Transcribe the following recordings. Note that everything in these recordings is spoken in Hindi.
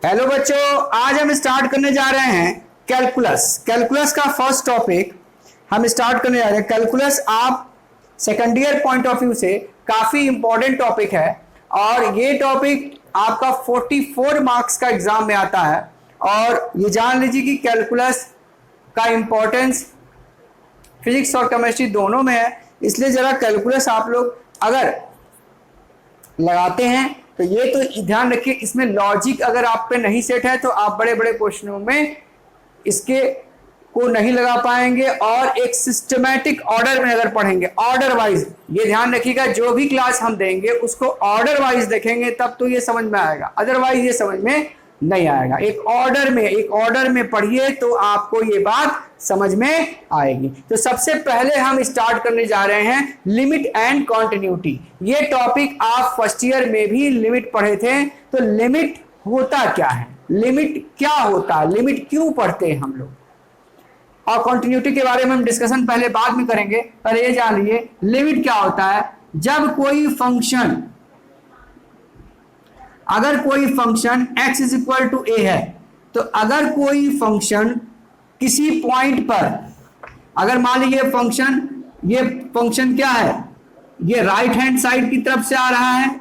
हेलो बच्चों, आज हम स्टार्ट करने जा रहे हैं कैलकुलस का फर्स्ट टॉपिक हम स्टार्ट करने जा रहे हैं। कैलकुलस आप second year point of view से काफी इंपॉर्टेंट टॉपिक है और ये टॉपिक आपका 44 मार्क्स का एग्जाम में आता है। और ये जान लीजिए कि कैलकुलस का इंपॉर्टेंस फिजिक्स और केमिस्ट्री दोनों में है, इसलिए जरा कैलकुलस आप लोग अगर लगाते हैं तो ये तो ध्यान रखिए, इसमें लॉजिक अगर आप पे नहीं सेट है तो आप बड़े बड़े क्वेश्चनों में इसके को नहीं लगा पाएंगे। और एक सिस्टमैटिक ऑर्डर में अगर पढ़ेंगे, ऑर्डर वाइज, ये ध्यान रखिएगा, जो भी क्लास हम देंगे उसको ऑर्डर वाइज देखेंगे तब तो ये समझ में आएगा, अदरवाइज ये समझ में नहीं आएगा। एक ऑर्डर में पढ़िए तो आपको ये बात समझ में आएगी। तो सबसे पहले हम स्टार्ट करने जा रहे हैं लिमिट एंड कॉन्टिन्यूटी। ये टॉपिक आप फर्स्ट ईयर में भी लिमिट पढ़े थे। तो लिमिट होता क्या है, लिमिट क्या होता है, लिमिट क्यों पढ़ते हैं हम लोग, और कॉन्टिन्यूटी के बारे में हम डिस्कशन पहले बाद में करेंगे। पहले ये जान लीजिए लिमिट क्या होता है। जब कोई फंक्शन, अगर कोई function x is equal to a है, तो अगर कोई फंक्शन किसी पॉइंट पर, अगर मान लीजिए ये फंक्शन क्या है, ये राइट हैंड साइड की तरफ से आ रहा है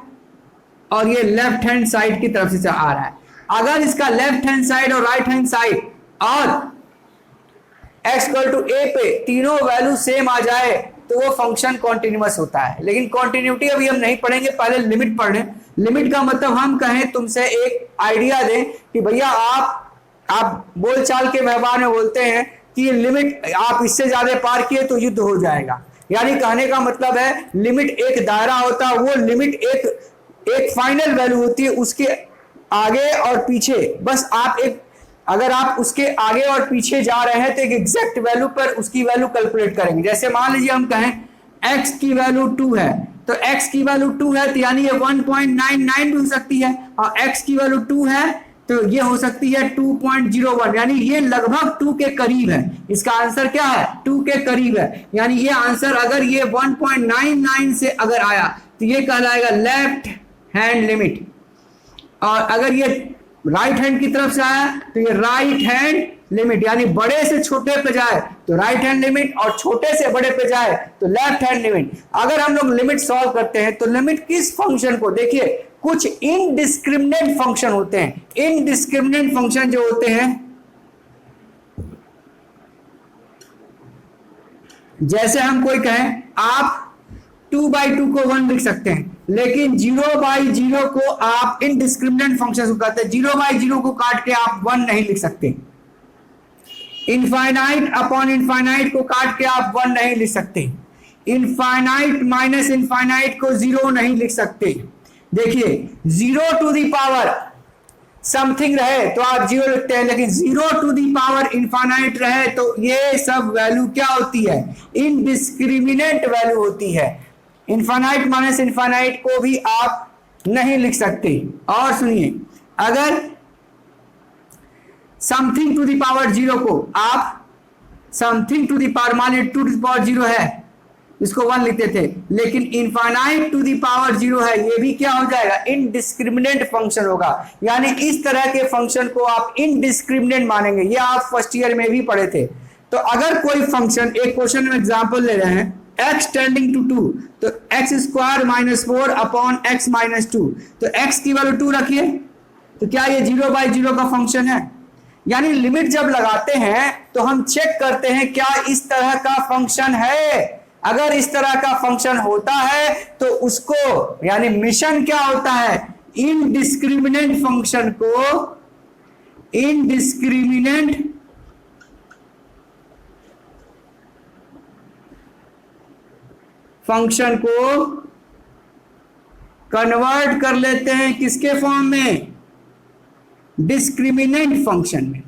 और ये लेफ्ट हैंड साइड की तरफ से आ रहा है। अगर इसका लेफ्ट हैंड साइड और राइट हैंड साइड और x इक्वल टू ए पे तीनों वैल्यू सेम आ जाए तो वो फंक्शन कॉन्टिन्यूअस होता है। लेकिन कॉन्टिन्यूटी अभी हम नहीं पढ़ेंगे, पहले लिमिट पढ़ लें। लिमिट का मतलब हम कहें तुमसे एक आइडिया दें कि भैया आप बोलचाल के व्यवहार में बोलते हैं कि लिमिट आप इससे ज्यादा पार किए तो युद्ध हो जाएगा। यानी कहने का मतलब है लिमिट एक दायरा होता है, वो लिमिट एक फाइनल वैल्यू होती है, उसके आगे और पीछे बस आप अगर आप उसके आगे और पीछे जा रहे हैं तो एक एग्जैक्ट वैल्यू पर उसकी वैल्यू कैलकुलेट करेंगे। जैसे मान लीजिए हम कहें x की वैल्यू 2 है, तो x की वैल्यू 2 है तो यानी ये 1.99 भी हो सकती है, और x की वैल्यू 2 है तो ये हो सकती है 2.01, यानी ये लगभग 2 के करीब है। इसका आंसर क्या है, 2 के करीब है। यानी ये आंसर अगर ये 1.99 से अगर आया तो ये कहलाएगा लेफ्ट हैंड लिमिट, और अगर ये राइट हैंड की तरफ से आया तो ये राइट हैंड लिमिट। यानी बड़े से छोटे पे जाए तो राइट हैंड लिमिट और छोटे से बड़े पे जाए तो लेफ्ट हैंड लिमिट। अगर हम लोग लिमिट सॉल्व करते हैं तो लिमिट किस फंक्शन को, देखिए कुछ इनडिस्क्रिमिनेट फंक्शन होते हैं। इनडिस्क्रिमिनेट फंक्शन जो होते हैं, जैसे हम कोई कहें आप 2/2 को 1 लिख सकते हैं, लेकिन 0/0 को आप इनडिस्क्रिमिनेट फंक्शन को कहते हैं। 0/0 को काट के आप 1 नहीं लिख सकते। इनफाइनाइट अपॉन इनफाइनाइट को काट के आप 1 नहीं लिख सकते। इनफाइनाइट माइनस इनफाइनाइट को 0 नहीं लिख सकते। देखिए 0 टू द पावर समथिंग रहे तो आप 0 लिखते हैं, लेकिन 0 टू द पावर इनफाइनाइट रहे तो ये सब वैल्यू क्या होती है, इनडिस्क्रिमिनेट वैल्यू होती है। इनफाइनाइट माइनस इनफाइनाइट को भी आप नहीं लिख सकते। और सुनिए, अगर समथिंग टू द पावर 0 को आप समथिंग टू द पावर, मान लीजिए 2 टू द पावर 0 है, इसको 1 लिखते थे, लेकिन इनफाइनाइट टू द पावर 0 है, ये भी क्या हो जाएगा, इनडिस्क्रिमिनेट फंक्शन होगा। यानी इस तरह के फंक्शन को आप इनडिस्क्रिमिनेट मानेंगे। ये आप फर्स्ट ईयर में भी पढ़े थे। तो अगर कोई फंक्शन, एक क्वेश्चन में एग्जांपल ले रहे हैं, x टेंडिंग टू 2, तो x² - 4 अपॉन x - 2, तो x की वैल्यू 2 रखिए, तो क्या ये 0/0 का फंक्शन है। यानी लिमिट जब लगाते हैं तो हम चेक करते हैं क्या इस तरह का फंक्शन है। अगर इस तरह का फंक्शन होता है तो उसको, यानी मिशन क्या होता है, इनडिस्क्रिमिनेट फंक्शन को, इनडिस्क्रिमिनेट फंक्शन को कन्वर्ट कर लेते हैं किसके फॉर्म में, डिस्क्रिमिनेंट फंक्शन में।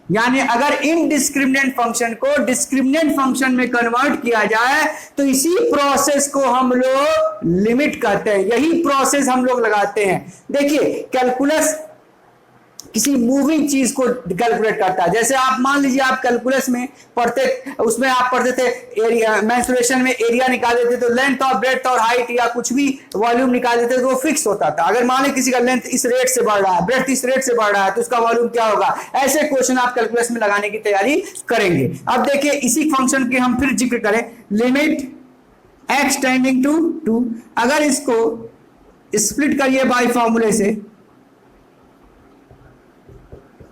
यानी अगर इनडिस्क्रिमिनेंट फंक्शन को डिस्क्रिमिनेंट फंक्शन में कन्वर्ट किया जाए तो इसी प्रोसेस को हम लोग लिमिट कहते हैं। यही प्रोसेस हम लोग लगाते हैं। देखिए कैलकुलस किसी मूविंग चीज को कैलकुलेट करता है। जैसे आप मान लीजिए आप कैलकुलस में पढ़ते, उसमें आप पढ़ते थे एरिया, मेंसुरेशन में एरिया निकाल देते तो लेंथ और ब्रेड्थ और हाइट या कुछ भी वॉल्यूम निकाल देते तो वो फिक्स होता था। अगर मान लीजिए किसी का लेंथ इस रेट से बढ़ रहा है, ब्रेड्थ इस रेट से बढ़ रहा है, तो उसका वॉल्यूम क्या होगा। ऐसे क्वेश्चन आप कैलकुलस में लगाने की तैयारी करेंगे। अब देखिए इसी फंक्शन के हम फिर जिक्र करें, लिमिट x टेंडिंग टू 2, अगर इसको स्प्लिट करिए बाय फॉर्मूले से,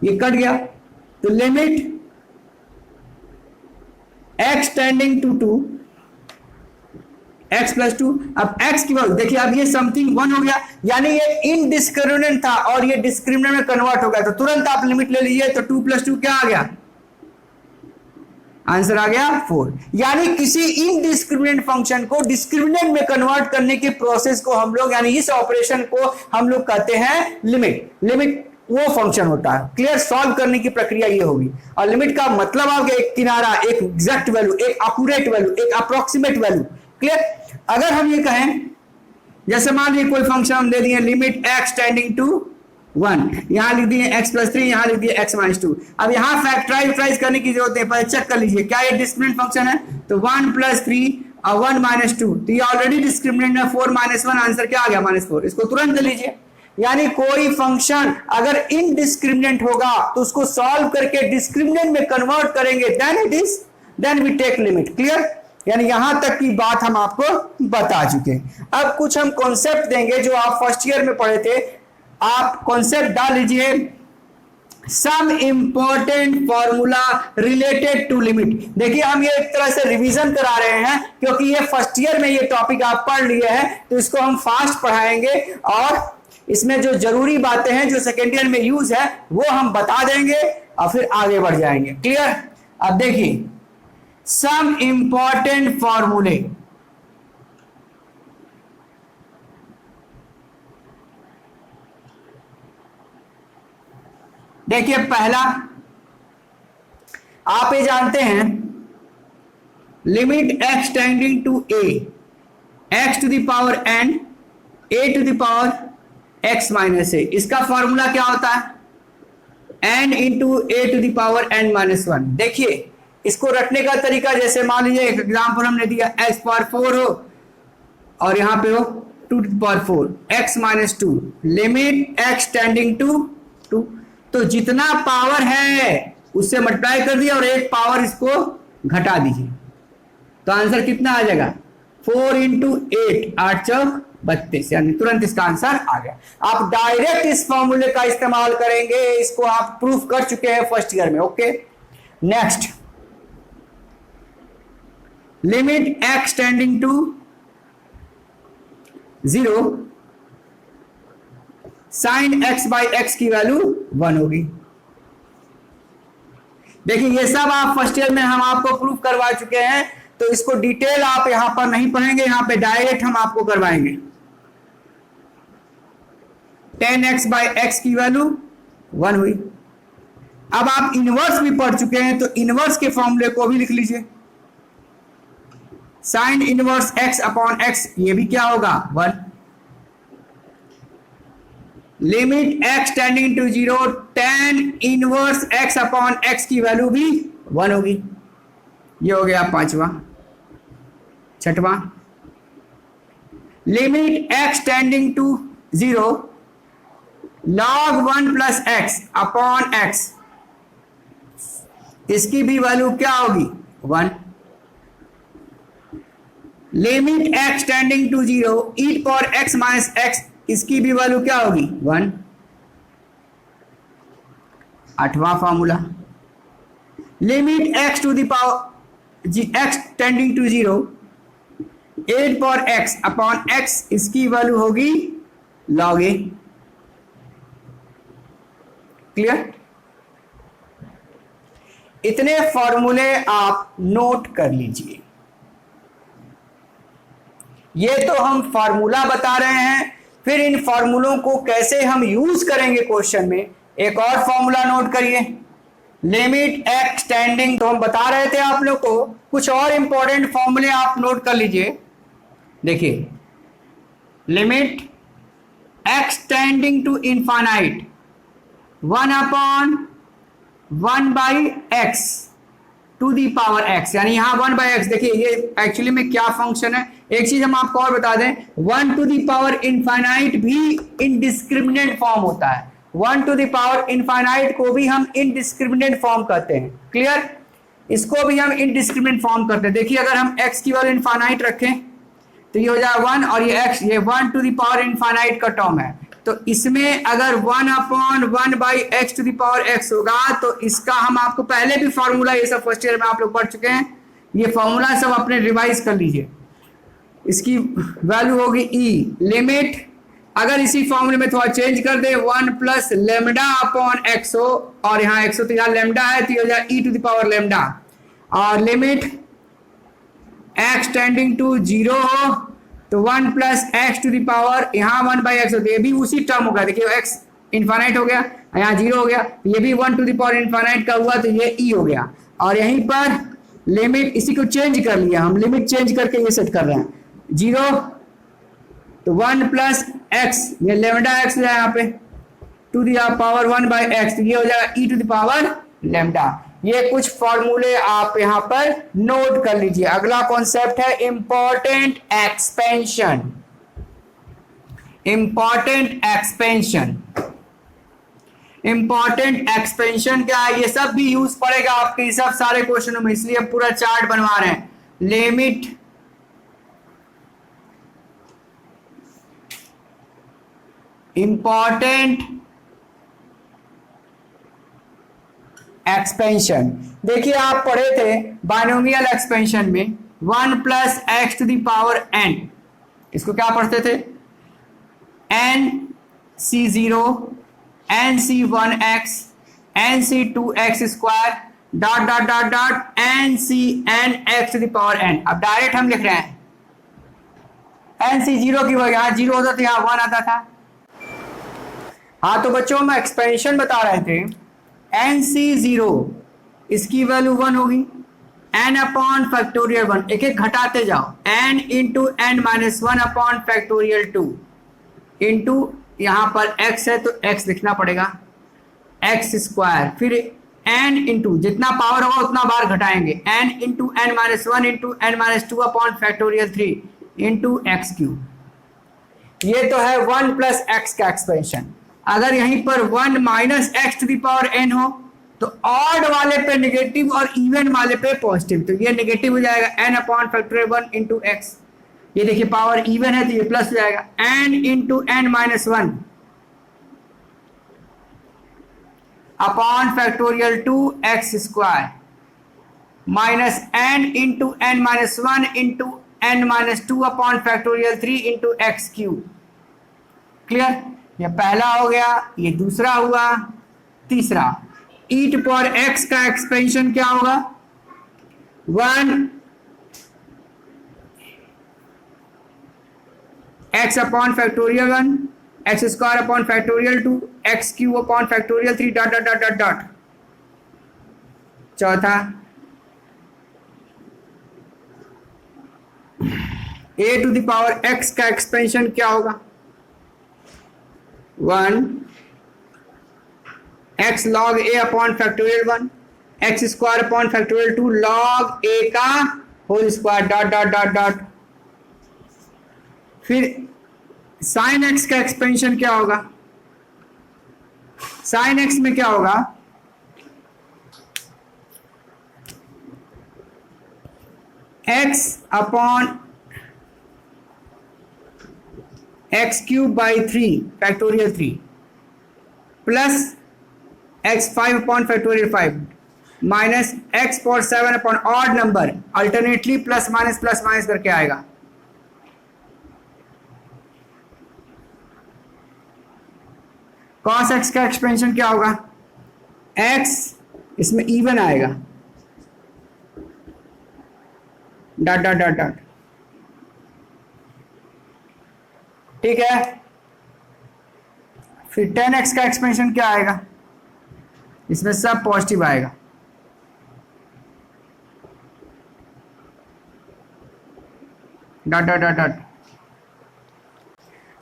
ये कट गया, तो limit x tending to 2, x plus 2, अब x की वैल्यू देखिए, अब ये समथिंग 1 हो गया, यानी ये इनडिस्क्रिमिनेंट था और ये डिस्क्रिमिनेंट में कन्वर्ट हो गया, तो तुरंत आप लिमिट ले लीजिए, तो 2 प्लस 2 क्या आ गया, आंसर आ गया 4। यानी किसी इनडिस्क्रिमिनेंट फंक्शन को डिस्क्रिमिनेंट में कन्वर्ट करने की प्रोसेस को हम लोग, यानी इस ऑपरेशन को हम लोग कहते हैं लिमिट। लिमिट वो फंक्शन होता है, क्लियर, सॉल्व करने की प्रक्रिया ये होगी। और लिमिट का मतलब आ गया एक किनारा, एक एग्जैक्ट वैल्यू, एक एक्यूरेट वैल्यू, एक अप्रोक्सीमेट वैल्यू, क्लियर। अगर हम ये कहें, जैसे मान लीजिए कोई फंक्शन हम दे दिए लिमिट x टेंडिंग टू 1, यहां लिख दिए x प्लस 3, यहां लिख दिए x माइनस 2। अब यहां फैक्टराइज करने की जरूरत है, पहले चेक कर लीजिए क्या ये डिस्क्रिमिनेंट फंक्शन है, तो 1 प्लस 3 और 1 माइनस 2, तो ये ऑलरेडी डिस्क्रिमिनेंट है, 4 माइनस 1, आंसर क्या आ गया, -4। इसको तुरंत ले लीजिए। यानी कोई फंक्शन अगर इनडिस्क्रिमिनेंट होगा तो उसको सॉल्व करके डिस्क्रिमिनेंट में कन्वर्ट करेंगे, then we take limit, clear. यानी यहां तक की बात हम आपको बता चुके हैं। अब कुछ हम कॉन्सेप्ट देंगे जो आप फर्स्ट ईयर में पढ़े थे, आप कॉन्सेप्ट डाल लीजिए, some important formula related to limit. देखिए हम ये एक तरह से रिवीजन करा रहे हैं, क्योंकि ये फर्स्ट ईयर में ये टॉपिक आप पढ़ लिए हैं, तो इसको हम फास्ट पढ़ाएंगे और इसमें जो जरूरी बातें हैं जो सेकेंड ईयर में यूज है वो हम बता देंगे और फिर आगे बढ़ जाएंगे, क्लियर। अब देखिए सम इंपॉर्टेंट फॉर्मूले, देखिए पहला आप ये जानते हैं, limit x tending to a, x to the power n, a to the power x minus a, इसका फॉर्मूला क्या होता है, n into a to the power n minus 1। देखिए इसको रखने का तरीका, जैसे मान लीजिए एक एग्जाम्पल हमने दिया, x पावर 4 हो और यहां पे हो 2 to the power 4, x minus 2, limit x tending to 2, तो जितना पावर है उससे मल्टीप्लाई कर दिया और एक पावर इसको घटा दीजिए, तो आंसर कितना आ जाएगा, 4 इंटू 8, 8 चौक 32, यानी तुरंत इसका आंसर आ गया। आप डायरेक्ट इस फॉर्मूले का इस्तेमाल करेंगे, इसको आप प्रूफ कर चुके हैं फर्स्ट ईयर में, okay. Next, limit x tending to 0, sine x by x की वैल्यू 1 होगी। देखिए ये सब आप फर्स्ट ईयर में हम आपको प्रूफ करवा चुके हैं, तो इसको डिटेल आप यहां पर नहीं पढ़ेंगे, यहां पे डायरेक्ट हम आपको करवाएंगे। 10x बाई x की वैल्यू 1 हुई। अब आप इनवर्स भी पढ़ चुके हैं, तो इनवर्स के फॉर्मूले को भी लिख लीजिए, sine inverse x upon x, ये भी क्या होगा, 1। Limit x tending to 0, tan inverse x upon x की वैल्यू भी 1 होगी। ये हो गया पांचवा। छठवां, limit x tending to 0, log 1 plus x upon x, इसकी भी वैल्यू क्या होगी, 1। Limit x tending to 0, e power x minus x, इसकी भी वैल्यू क्या होगी, 1। आठवां formula, limit x to the power x tending to 0, 8 power x upon x, इसकी वैल्यू होगी log a, क्लियर। इतने फॉर्मूले आप नोट कर लीजिए। ये तो हम फार्मूला बता रहे हैं, फिर इन फार्मूलों को कैसे हम यूज करेंगे क्वेश्चन में, एक और फॉर्मूला नोट करिए, लिमिट x टेंडिंग, तो हम बता रहे थे आप लोग को, कुछ और इंपॉर्टेंट फॉर्मूले आप नोट कर लीजिए। देखिए limit x tending to infinite, 1/(1/x) to the power x, यानी यहाँ 1/x। देखिए ये एक्चुअली में क्या फंक्शन है, एक चीज हम आपको और बता दें, 1 टू दी पावर इनफाइनाइट भी इनडिस्क्रिमिनेट फॉर्म होता है। 1 टू दी पावर इनफाइनाइट को भी हम इनडिस्क्रिमिनेट फॉर्म कहते हैं। क्लियर, इसको भी हम इनडिस्क्रिमिनेट फॉर्म करते हैं। देखिए अगर हम x की वैल्यू इनफाइनाइट रखें तो ये हो जाएगा 1, और ये x, ये 1 टू दी पावर इनफाइनाइट का टर्म है। तो इसमें अगर 1/(1/x to the power x होगा तो इसका हम आपको पहले भी फॉर्मूला, ये सब फर्स्ट ईयर में आप लोग पढ़ चुके हैं, ये फॉर्मूला सब अपने रिवाइज कर लीजिए। इसकी वैल्यू होगी e लिमिट, अगर इसी फॉर्मूले में थोड़ा चेंज कर दे, 1 प्लस λ/x हो, और यहाँ x हो तो यहाँ लैम्डा है तो ये हो जाए e to the power lambda, और लिमिट x टेंडिंग टू 0 हो तो 1 plus x to the power, यहाँ 1/x हो तो ये भी उसी टर्म होगा। देखिए x इनफाइनाइट हो गया, यहाँ 0 हो गया, ये भी 1 टू द पावर इनफाइनाइट का हुआ तो ये e हो गया, और यहीं पर लिमिट इसी को चेंज कर लिया, हम लिमिट चेंज करके ये सेट कर रहे हैं 0 तो 1 प्लस x, ये लैम्डा x हो जाए यहाँ पे टू दी पावर 1/x, तो ये हो जाएगा e to the power lambda. ये कुछ फॉर्मूले आप यहाँ पर नोट कर लीजिए। अगला कॉन्सेप्ट है important expansion. Important expansion, important expansion क्या है, ये सब भी यूज पड़ेगा आपके सब सारे क्वेश्चनों में, इसलिए पूरा चार्ट बनवा रहे हैं। लिमिट इंपॉर्टेंट एक्सपेंशन, देखिए आप पढ़े थे बाइनोमियल एक्सपेंशन में 1 plus x to the power n, इसको क्या पढ़ते थे, nc0 nc1x nc2x² dot dot dot dot ncn x to the power n। अब डायरेक्ट हम लिख रहे हैं nc0 की वजह, यहाँ 0 होता था यहाँ 1 आता था। हाँ तो बच्चों हम एक्सपेंशन बता रहे थे, nc0 इसकी वैल्यू 1 होगी, n/(1) एक एक घटाते जाओ, n इंटू n-1/(2) इंटू यहाँ पर x है तो x लिखना पड़ेगा x², फिर n इंटू जितना पावर होगा उतना बार घटाएंगे, n into n-1 into n-2/(3) into x³। ये तो है 1 प्लस x का एक्सपेंशन। अगर यहीं पर 1 minus x to the power n हो तो ऑड वाले पे नेगेटिव और इवन वाले पे पॉजिटिव, तो ये नेगेटिव हो जाएगा n/(1) इंटू एक्स। ये देखिए पावर इवन है तो ये प्लस हो जाएगा n into n-1 (2) x² minus n into n-1 into n-2/(3) into x³। Clear, ये पहला हो गया, ये दूसरा हुआ, तीसरा e टू पावर x का एक्सपेंशन क्या होगा, 1 x/(1) x² x³ dot dot dot dot dot. चौथा a to the power x का एक्सपेंशन क्या होगा, 1 x log a/(1) x² log a का whole square dot dot dot dot. फिर साइन x का एक्सपेंशन क्या होगा, साइन x में क्या होगा, x/(3) plus x5/(5) minus x/7 odd number, alternately plus minus करके आएगा। cos x का एक्सपेंशन क्या होगा, x इसमें इवन आएगा डॉट डॉट डॉट डॉट। ठीक है, फिर 10x का एक्सपेंशन क्या आएगा, इसमें सब पॉजिटिव आएगा, डॉट डॉट डॉट डॉट।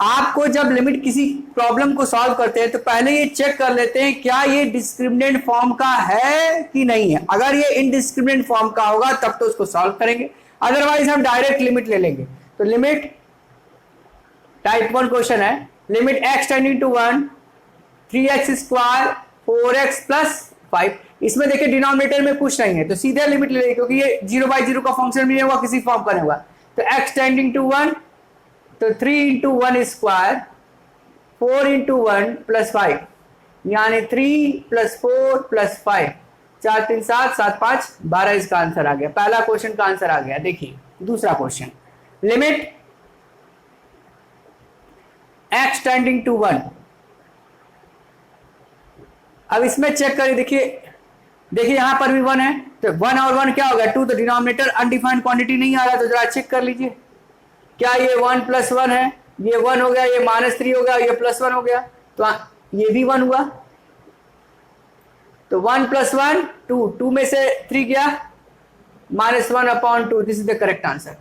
आपको जब लिमिट किसी प्रॉब्लम को सॉल्व करते हैं तो पहले ये चेक कर लेते हैं क्या ये डिस्क्रिमिनेंट फॉर्म का है कि नहीं है। अगर ये इनडिस्क्रिमिनेंट फॉर्म का होगा तब तो उसको सॉल्व करेंगे, अदरवाइज हम डायरेक्ट लिमिट ले लेंगे। तो लिमिट टाइप 1 क्वेश्चन है, limit x tending to 1 3x square 4x plus 5। इसमें देखिए डिनोमिनेटर में कुछ नहीं है तो सीधे लिमिट ले लेंगे क्योंकि ये 0/0 का फंक्शन भी नहीं होगा, किसी फॉर्म का नहीं होगा। तो x टेंडिंग टू 1 तो 3 इंटू 1 स्क्वायर 4 इंटू 1 प्लस 5 यानी 3 प्लस 4 प्लस 5 4 3 7 7 5 12 इसका आंसर आ गया। पहला क्वेश्चन का आंसर आ गया। देखिए दूसरा question, limit x tending to 1। अब इसमें चेक करिए, देखिए यहां पर भी 1 है तो 1 और 1 क्या हो गया 2, तो डिनोमिनेटर अनडिफाइंड क्वांटिटी नहीं आ रहा, तो जरा चेक कर लीजिए क्या ये 1 प्लस 1 है, ये 1 हो गया, ये -3 हो गया, ये +1 हो गया, तो ये भी 1 हुआ। तो 1 प्लस 1 2, 2 में से 3 गया -1/2, this is the correct answer.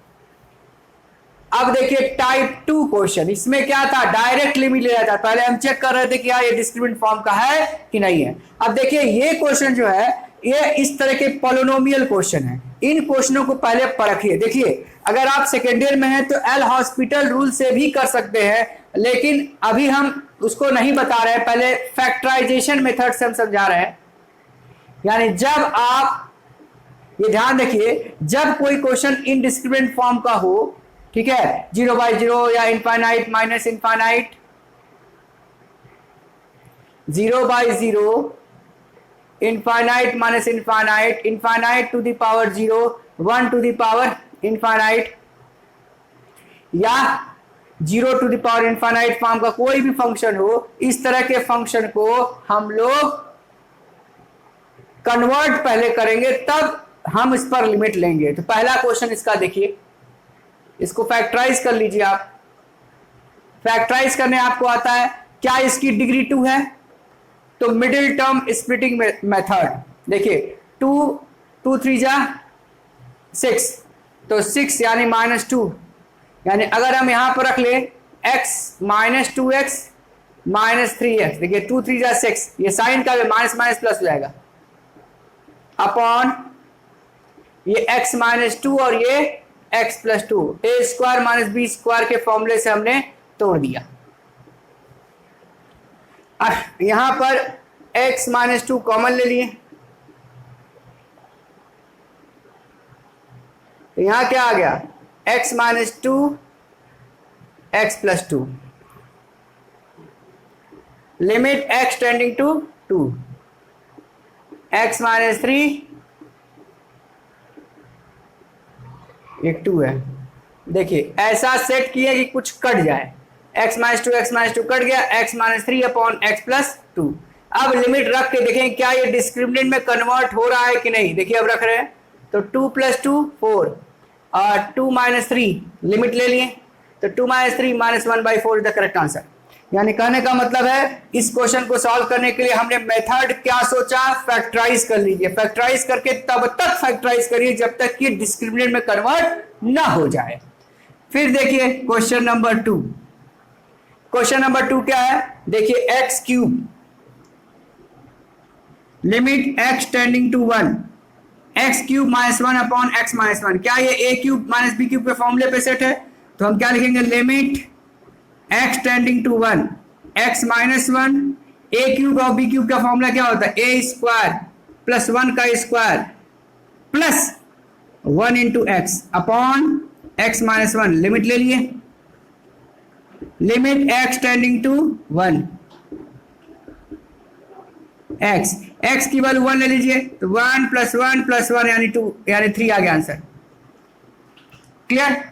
अब देखिए टाइप 2 क्वेश्चन, इसमें क्या था डायरेक्ट लिमिट ले रहा था, पहले हम चेक कर रहे थे कि ये डिस्क्रिमिनेंट फॉर्म का है कि नहीं है। अब देखिए ये क्वेश्चन जो है ये इस तरह के पॉलिनोमियल क्वेश्चन है, इन क्वेश्चनों को पहले परखिए। देखिए अगर आप सेकेंड ईयर में हैं तो एल हॉस्पिटल रूल से भी कर सकते हैं, लेकिन अभी हम उसको नहीं बता रहे हैं, पहले फैक्टराइजेशन मेथड से हम समझा रहे हैं। यानी जब आप ये ध्यान रखिए, जब कोई क्वेश्चन इनडिस्क्रिमिनेंट फॉर्म का हो, ठीक है, 0/0 या infinite minus infinite, 0/0 infinite minus infinite, infinite to the power 0 1 to the power infinite, या 0 to the power infinite form का कोई भी फंक्शन हो, इस तरह के फंक्शन को हम लोग कन्वर्ट पहले करेंगे तब हम इस पर लिमिट लेंगे। तो पहला क्वेश्चन इसका देखिए, इसको फैक्टराइज कर लीजिए आप। फैक्टराइज करने आपको आता है, क्या इसकी डिग्री 2 है, तो मिडिल टर्म स्प्लिटिंग मेथड। देखिए 2 3 जा 6, तो 6 यानी -2, यानी अगर हम यहां पर रख ले x -2x -3x, देखिए 2 3 जा 6, ये साइन का माइनस माइनस प्लस हो जाएगा अपॉन ये x -2 और ये x + 2, a² - b² के फॉर्मूले से हमने तोड़ दिया। अब यहां पर x -2 कॉमन ले लिए, तो यहां क्या आ गया x -2 x + 2, limit x tending to 2 x -3 एक 2 है। देखिए ऐसा सेट किया कि कुछ कट जाए, x -2 कट गया, x -3 अपॉन x + 2। अब लिमिट रख के देखें क्या ये डिस्क्रिमिनेंट में कन्वर्ट हो रहा है कि नहीं। देखिए अब रख रहे हैं तो 2 + 2 4 और 2 - 3 लिमिट ले लिए, तो 2 - 3 -1/4 इज द करेक्ट आंसर। यानी कहने का मतलब है इस क्वेश्चन को सॉल्व करने के लिए हमने मेथड क्या सोचा, फैक्टराइज कर लीजिए। फैक्टराइज करके तब तक फैक्टराइज करिए जब तक कि डिस्क्रिमिनेंट में कन्वर्ट ना हो जाए। फिर देखिए क्वेश्चन नंबर 2। क्वेश्चन नंबर 2 क्या है, देखिए x³ limit x tending to 1 x³ -1 upon x -1, क्या ये a³ - b³ के फॉर्मूले पे सेट है, तो हम क्या लिखेंगे limit x tending to 1 x -1, a³ और b³ का फॉर्मूला क्या होता है a² + 1 का square plus 1 into x upon x -1, limit ले लिए, limit x tending to 1 x की वैल्यू 1 ले लीजिए, तो 1 + 1 + 1 यानी 2 यानी 3 आ गया आंसर। क्लियर,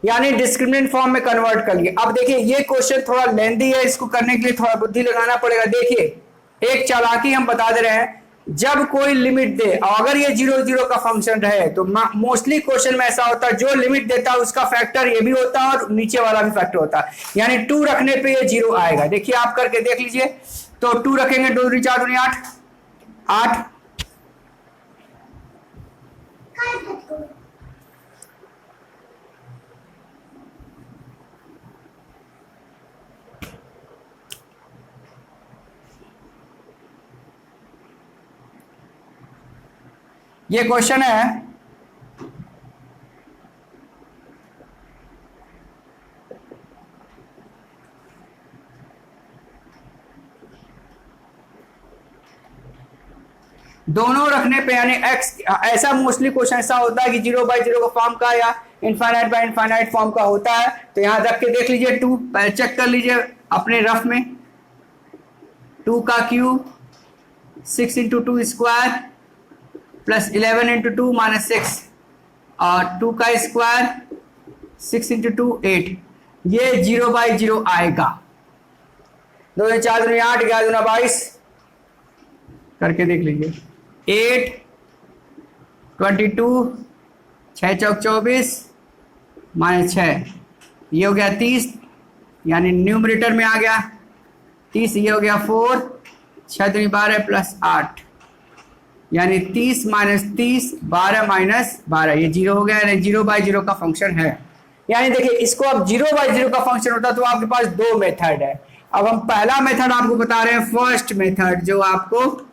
यानी डिस्क्रिमिनेंट फॉर्म में कन्वर्ट कर लिए। अब देखिए ये क्वेश्चन थोड़ा लेंथी है, इसको करने के लिए थोड़ा बुद्धि लगाना पड़ेगा। देखिए एक चालाकी हम बता दे रहे हैं, जब कोई लिमिट दे और अगर ये 0 0 का फंक्शन रहे तो मोस्टली क्वेश्चन में ऐसा होता है जो लिमिट देता है उसका फैक्टर ये भी होता है और नीचे वाला भी फैक्टर होता है, यानी 2 रखने पे ये 0 आएगा। देखिए आप करके देख लीजिए, तो 2 रखेंगे 2 दूनी 4 दूनी 8 8, ये क्वेश्चन है दोनों रखने पे, यानी x, ऐसा मोस्टली क्वेश्चन ऐसा होता है कि 0/0 का फॉर्म का या इनफाइनाइट बाय इनफाइनाइट फॉर्म का होता है। तो यहां रख के देख लीजिए, 2 चेक कर लीजिए अपने रफ में, 2 का क्यूब 6 × 2 स्क्वायर प्लस 11 × 2 -6 और 2 का स्क्वायर 6 × 2 8, ये 0/0 आएगा। 2 4 2 8 11 2 22 करके देख लीजिए, 8 22 6 चौक 24 -6, ये हो गया 30, यानी न्यूमरेटर में आ गया 30, ये हो गया 4 6 दूनी 12 प्लस 8, यानी 30 - 30 12 - 12, ये 0 हो गया, यानी 0/0 का फंक्शन है। यानी देखिए, इसको अब 0/0 का फंक्शन होता तो आपके पास 2 मेथड है। अब हम पहला मेथड आपको बता रहे हैं, फर्स्ट मेथड, जो आपको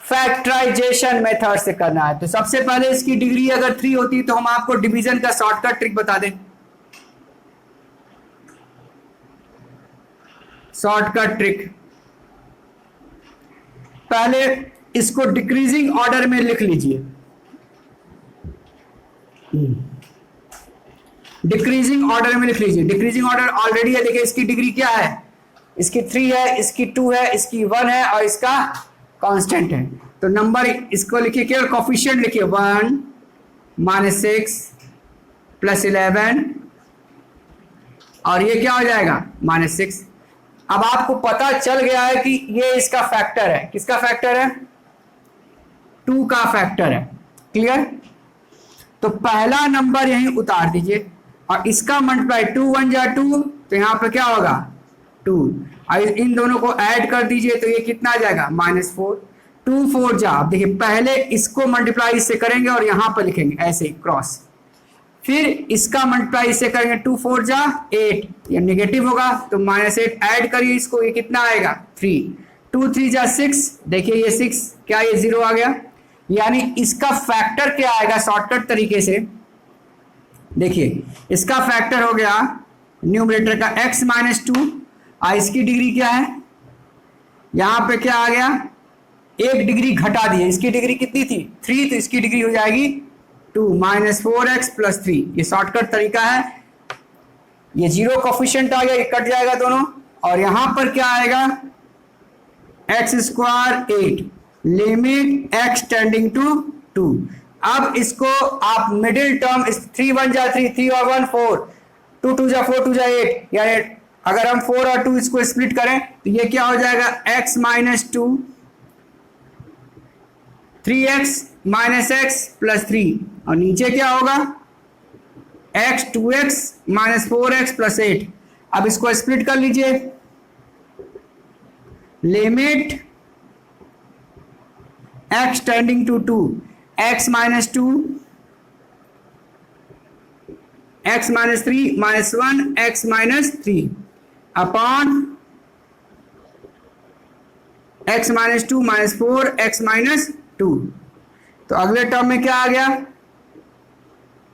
फैक्टराइजेशन मेथड से करना है। तो सबसे पहले इसकी डिग्री अगर 3 होती तो हम आपको डिवीजन का शॉर्टकट ट्रिक बता दें। शॉर्टकट ट्रिक, पहले इसको डिक्रीजिंग ऑर्डर में लिख लीजिए। डिक्रीजिंग ऑर्डर में लिख लीजिए। डिक्रीजिंग ऑर्डर ऑलरेडी है, देखिए इसकी डिग्री क्या है, इसकी 3 है, इसकी 2 है, इसकी 1 है और इसका कांस्टेंट है। तो नंबर इसको लिखिए, केवल कोफिशिएंट लिखिए, 1 -6 प्लस 11 और ये क्या हो जाएगा -6। अब आपको पता चल गया है कि ये इसका फैक्टर है। किसका फैक्टर है? 2 का फैक्टर है। क्लियर? तो पहला नंबर यहीं उतार दीजिए और इसका मल्टीप्लाई 2 1 जा 2, तो यहां पर क्या होगा 2, और इन दोनों को ऐड कर दीजिए तो ये कितना आ जाएगा -4, 2 4 जा। अब देखिए, पहले इसको मल्टीप्लाई इससे करेंगे और यहां पर लिखेंगे ऐसे ही क्रॉस, फिर इसका मल्टीप्लाई इससे करेंगे, 2 4 जा 8, ये नेगेटिव होगा तो -8 ऐड करिए इसको, ये कितना आएगा 3, 2 3 जा 6, देखिए ये 6 क्या, ये 0 आ गया। यानी इसका फैक्टर क्या आएगा शॉर्टकट तरीके से, देखिए इसका फैक्टर हो गया न्यूमरेटर का x - 2 और इसकी डिग्री क्या है, यहां पे क्या आ गया, 1 डिग्री घटा दिए। इसकी डिग्री कितनी थी 3, तो इसकी डिग्री हो जाएगी 2 -4x + 3। ये शॉर्टकट तरीका है। ये 0 कोफिशिएंट आ गया, ये कट जाएगा दोनों, और यहां पर क्या आएगा x² 8 limit x tending to 2। अब इसको आप मिडिल टर्म, 3 1 जा 3, 3 और 1 4, 2 2 जा 4 2 जा 8, यानी अगर हम 4 और 2 इसको स्प्लिट करें तो ये क्या हो जाएगा x - 2 3x - x + 3, और नीचे क्या होगा x 2x - 4x + 8। अब इसको स्प्लिट कर लीजिए, limit x tending to 2, x - 2 x - 3 -1 x - 3 upon x - 2 -4 x - 2। तो अगले टर्म में क्या आ गया,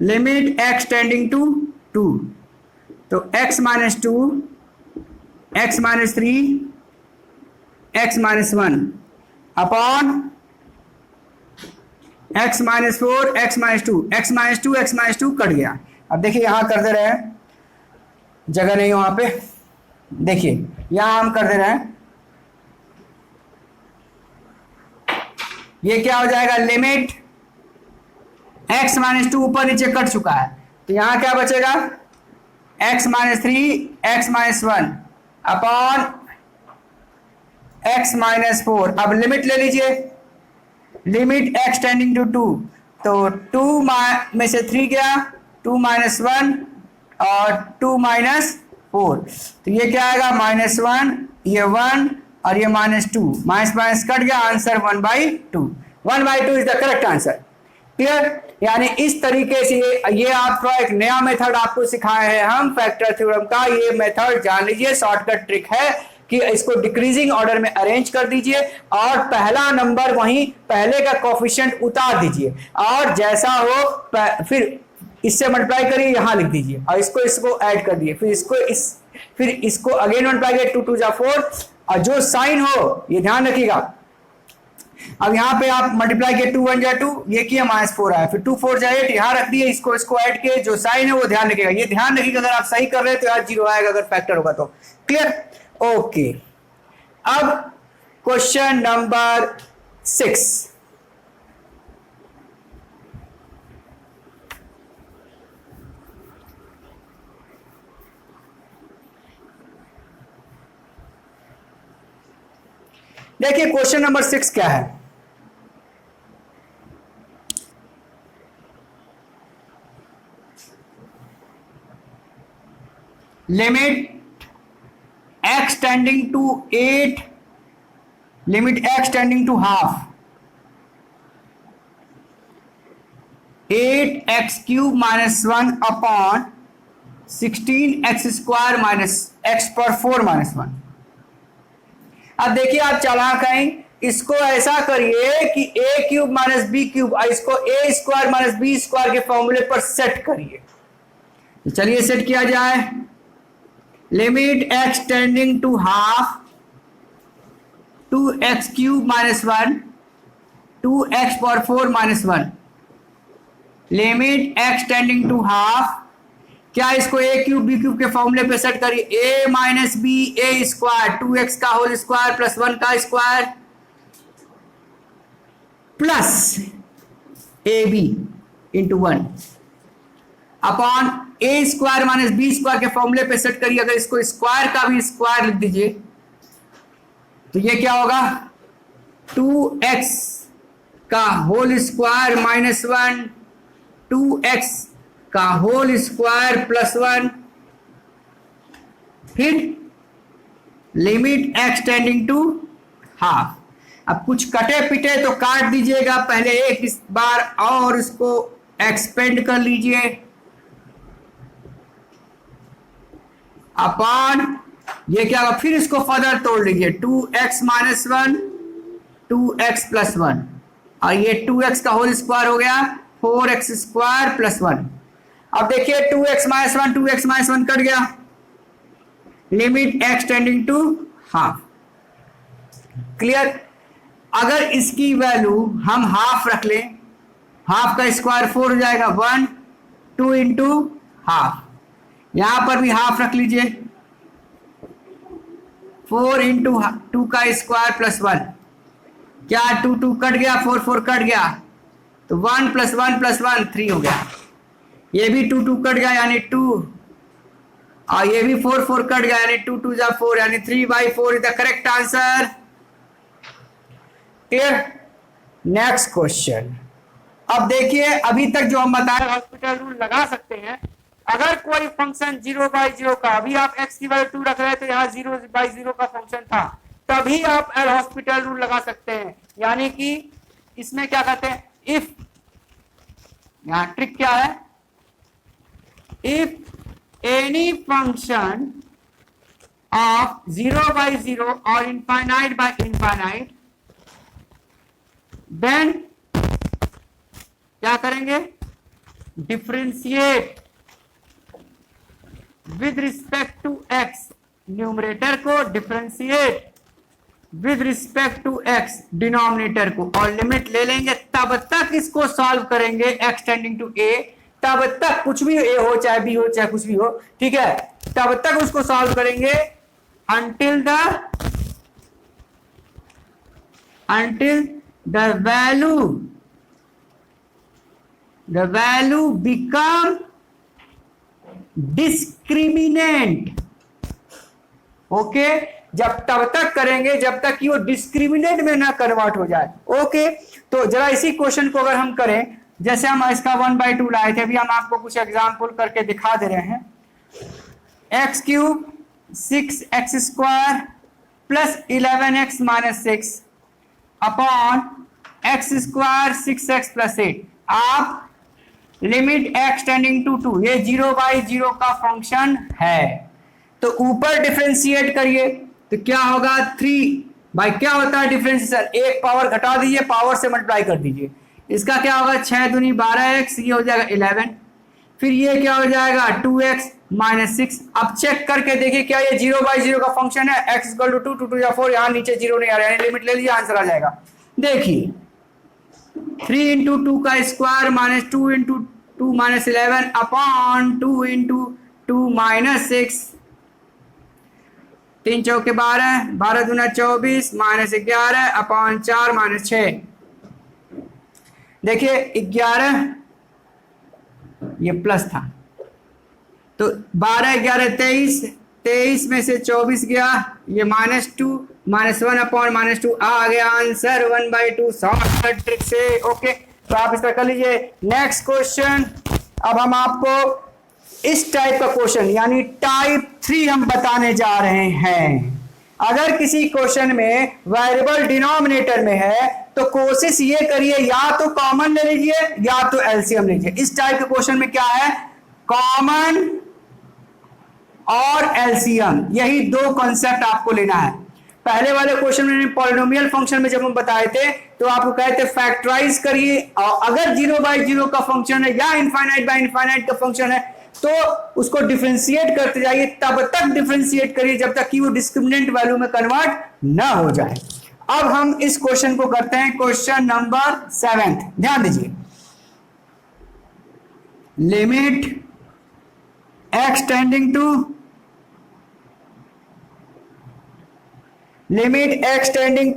लिमिट x टेंडिंग टू 2, तो x - 2 x - 3 x - 1 upon x - 4 x - 2, x - 2 x - 2 cut गया। अब देखिए यहां कर दे रहे हैं, जगह नहीं वहां पे, देखिए यहां हम कर दे रहे हैं, ये क्या हो जाएगा, लिमिट x - 2 ऊपर नीचे कट चुका है, तो यहां क्या बचेगा x - 3 x - 1 अपॉन x - 4। अब लिमिट ले लीजिए, लिमिट x टेंडिंग टू 2, तो 2 में से 3 गया, 2 - 1 और 2 - 4, तो ये क्या आएगा -1, ये 1 और ये -2, माइनस कट गया, answer 1/2। 1/2 is the correct answer. Clear? यानी इस तरीके से ये आपका एक नया मेथड आपको सिखाए हैं हम फैक्टर थ्योरम का। ये मेथड जान लीजिए, शॉर्टकट ट्रिक है, कि इसको डिक्रीजिंग ऑर्डर में अरेंज कर दीजिए और पहला नंबर वहीं पहले का कोफिशिएंट उतार दीजिए और जैसा हो फिर इससे मल्टीप्लाई करिए, यहां लिख दीजिए और इसको ऐड कर दिए, फिर इसको अगेन मल्टीप्लाई करिए, 2 2 जा 4 और जो साइन हो ये ध्यान रखिएगा। अब यहां पे आप मल्टीप्लाई किए 2 1 जा 2, ये किया -4 आया, फिर 2 4 जा 8, यहां रख दिए, इसको ऐड किए, जो साइन है वो ध्यान रखिएगा। ये ध्यान रखिएगा अगर आप सही कर रहे हैं तो यार 0 आएगा अगर फैक्टर होगा तो। क्लियर? ओके। अब क्वेश्चन नंबर 6, देखिए क्वेश्चन नंबर 6 क्या है। Limit x tending to 8, limit x tending to half 8x³ -1 upon 16x² minus x पर 4 -1। अब देखिए आप चालाक हैं, इसको ऐसा करिए कि a³ - b³ और इसको a² - b² के फॉर्मूले पर सेट करिए। तो चलिए सेट किया जाए। Limit x tending to half 2x³ -1 2x पर 4 -1, limit x tending to half, क्या इसको a³ b³ के फॉर्मूले पे सेट करिए, a - b a², 2x का होल स्क्वायर प्लस 1 का square plus ab into 1 upon a² - b² के फॉर्मूले पे सेट करिए। अगर इसको स्क्वायर का भी स्क्वायर लिख दीजिए तो ये क्या होगा, 2x का होल स्क्वायर -1 2x का होल स्क्वायर प्लस 1, फिर limit x tending to half. अब कुछ कटे पिटे तो काट दीजिएगा, पहले एक बार और इसको एक्सपेंड कर लीजिए अपॉन ये क्या होगा, फिर इसको फर्दर तोड़ लीजिए, 2x - 1 2x प्लस 1 और ये 2x का होल स्क्वायर हो गया 4x² प्लस 1। अब देखिए 2x - 1 2x - 1 कट गया, limit x tending to half. Clear? अगर इसकी वैल्यू हम हाफ रख लें, हाफ का स्क्वायर 4 हो जाएगा, 1 2 इंटू हाफ, यहां पर भी हाफ रख लीजिए, 4 इंटू 2 का स्क्वायर प्लस 1, क्या 2 2 कट गया, 4 4 कट गया, तो 1 + 1 + 1 3 हो गया, ये भी 2 2 कट गया यानी 2 और ये भी 4 4 कट गया यानी 2 2 जा 4 यानी 3/4 is the correct answer. Clear? Next question. अब देखिए अभी तक जो हम बताए हॉस्पिटल रूल लगा सकते हैं। अगर कोई फंक्शन 0/0 का, अभी आप x की वैल्यू 2 रख रहे हैं तो यहाँ 0/0 का फंक्शन था, तभी आप एल हॉस्पिटल रूल लगा सकते हैं। यानी कि इसमें क्या कहते हैं, इफ, यहाँ ट्रिक क्या है, if any function of 0/0 or infinite by infinite, then क्या करेंगे, differentiate with respect to x, numerator को differentiate with respect to x, denominator को, और लिमिट ले लेंगे, तब तक इसको सॉल्व करेंगे x टेंडिंग टू a, तब तक कुछ भी a हो चाहे b हो चाहे कुछ भी हो, ठीक है, तब तक उसको सॉल्व करेंगे until the value become discriminant। Okay, जब तब तक करेंगे जब तक कि वो डिस्क्रिमिनेंट में ना कन्वर्ट हो जाए। ओके, तो जरा इसी क्वेश्चन को अगर हम करें, जैसे हम इसका 1/2 लाए थे, अभी हम आपको कुछ एग्जांपल करके दिखा दे रहे हैं। x³ 6x² plus 11x - 6 upon x² 6x plus 8। आप लिमिट x टेंडिंग टू 2, ये 0/0 का फंक्शन है, तो ऊपर डिफरेंशिएट करिए, तो क्या होगा 3 भाई क्या होता है डिफरेंशिएशन, एक पावर घटा दीजिए, पावर से मल्टीप्लाई कर दीजिए। इसका क्या होगा 6 दूनी 12x, ये हो जाएगा 11। फिर ये क्या हो जाएगा 2x माइनस 6। अब चेक करके देखिए क्या ये 0/0 का फंक्शन है, x इक्वल टू 2 2 या 4, यहाँ नीचे 0 नहीं आ रहा है, लिमिट ले लीजिए आंसर आ जाएगा। देखिए 3 इंटू 2 का square minus 2 into 2 minus 11 upon 2 into 2 minus 6, 3 चौके 12, 12 दूना 24 माइनस 11 अपॉन 4 माइनस 6। देखिए 11 ये प्लस था, तो 12 11 23, 23 में से 24 गया, ये -2 -1 अपॉन -2 आ गया आंसर 1/2 शॉर्टकट ट्रिक से। ओके, तो आप इस तरह कर लीजिए। नेक्स्ट क्वेश्चन, अब हम आपको इस टाइप का क्वेश्चन यानी टाइप 3 हम बताने जा रहे हैं। अगर किसी क्वेश्चन में वेरिएबल डिनोमिनेटर में है तो कोशिश ये करिए या तो कॉमन ले लीजिए या तो एलसीएम लीजिए। इस टाइप के क्वेश्चन में क्या है, कॉमन और एलसीएम, यही दो कॉन्सेप्ट आपको लेना है। पहले वाले क्वेश्चन में पॉलिनोमियल फंक्शन में जब हम बताए थे तो आपको कहे थे फैक्टराइज करिए, और अगर 0/0 का फंक्शन है या इनफाइनाइट बाय इनफाइनाइट का फंक्शन है तो उसको डिफरेंशिएट करते जाइए, तब तक डिफरेंशिएट करिए जब तक कि वो डिस्क्रिमिनेंट वैल्यू में कन्वर्ट ना हो जाए। अब हम इस क्वेश्चन को करते हैं, क्वेश्चन नंबर 7। ध्यान दीजिए, limit x tending to 1, limit x tending